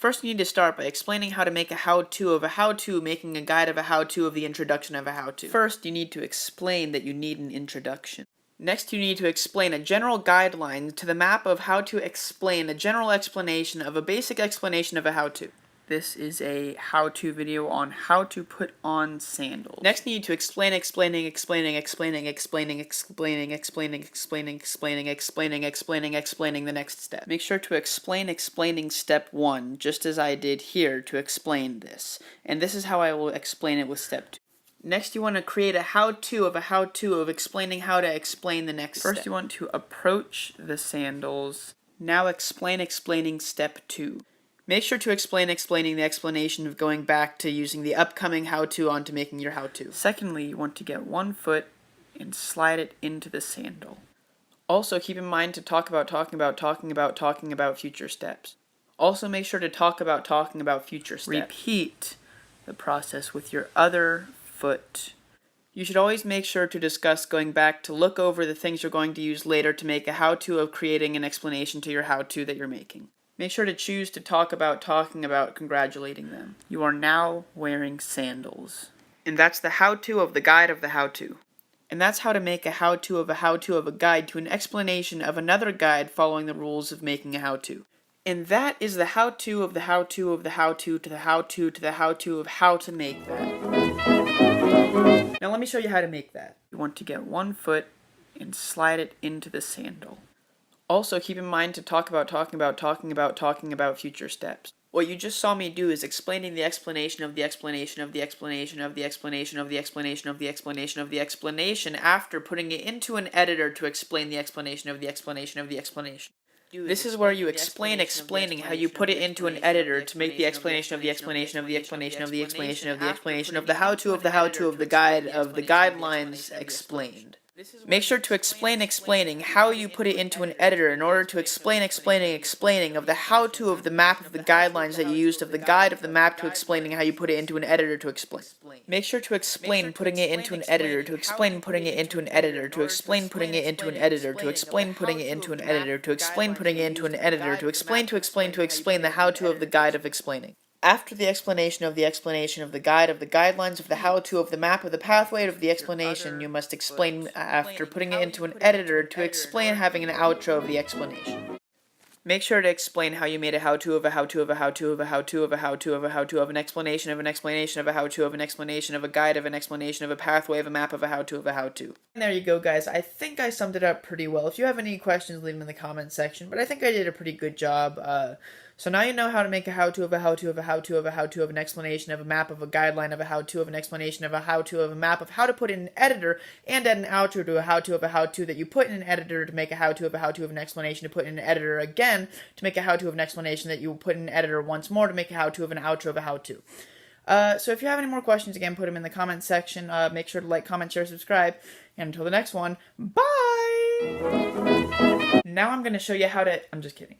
First, you need to start by explaining how to make a how-to of a how-to, making a guide of a how-to of the introduction of a how-to. First, you need to explain that you need an introduction. Next, you need to explain a general guideline to the map of how to explain a general explanation of a basic explanation of a how-to. This is a how-to video on how to put on sandals. Next, you need to explain the next step. Make sure to explaining step 1, just as I did here to explain this. And this is how I will explain it with step 2. Next, you want to create a how-to of explaining how to explain the next step. First, you want to approach the sandals. Now explaining step 2. Make sure to explaining the explanation of going back to using the upcoming how-to onto making your how-to. Secondly, you want to get one foot and slide it into the sandal. Also, keep in mind to talking about future steps. Also, make sure to talking about future steps. Repeat the process with your other foot. You should always make sure to discuss going back to look over the things you're going to use later to make a how-to of creating an explanation to your how-to that you're making. Make sure to choose to talking about congratulating them. You are now wearing sandals. And that's the how-to of the guide of the how-to. And that's how to make a how-to of a guide to an explanation of another guide following the rules of making a how-to. And that is the how-to of the how-to of the how-to to the how-to to the how-to of how to make that. Now let me show you how to make that. You want to get one foot and slide it into the sandal. Also, keep in mind to talking about future steps. What you just saw me do is explaining the explanation of the explanation of the explanation of the explanation of the explanation of the explanation of the explanation after putting it into an editor to explain the explanation of the explanation of the explanation. This is where you explaining how you put it into an editor to make the explanation of the explanation of the explanation of the explanation of the explanation of the how-to of the how-to of the guide of the guidelines explained. Make sure to explaining how you put it into an editor in order to explaining of the how-to of the map of the guidelines that you used of the guide of the map to explaining how you put it into an editor to explain. Make sure to explain putting it into an editor to explain putting it into an editor to explain putting it into an editor to explain putting it into an editor to explain putting it into an editor to explain the how-to of the guide of explaining. After the explanation of the guide of the guidelines of the how-to of the map of the pathway of the explanation, you must explain after putting it into an editor to explain having an outro of the explanation. Make sure to explain how you made a how-to of a how-to of a how-to of a how-to of a how-to of a how-to of an explanation of an explanation of a how-to of an explanation of a guide of an explanation of a pathway of a map of a how-to of a how-to. And there you go, guys. I think I summed it up pretty well. If you have any questions, leave them in the comments section, but I think I did a pretty good job. So now you know how to make a how-to of a how-to of a how-to of a how-to of an explanation of a map of a guideline of a how-to of an explanation of a how-to of a map of how to put in an editor and add an outro to a how-to of a how-to that you put in an editor to make a how-to of a how-to of an explanation to put in an editor again to make a how-to of an explanation that you will put in an editor once more to make a how-to of an outro of a how-to. So if you have any more questions, again, put them in the comments section. Make sure to like, comment, share, subscribe. And until the next one, bye! Now I'm going to show you how to... I'm just kidding.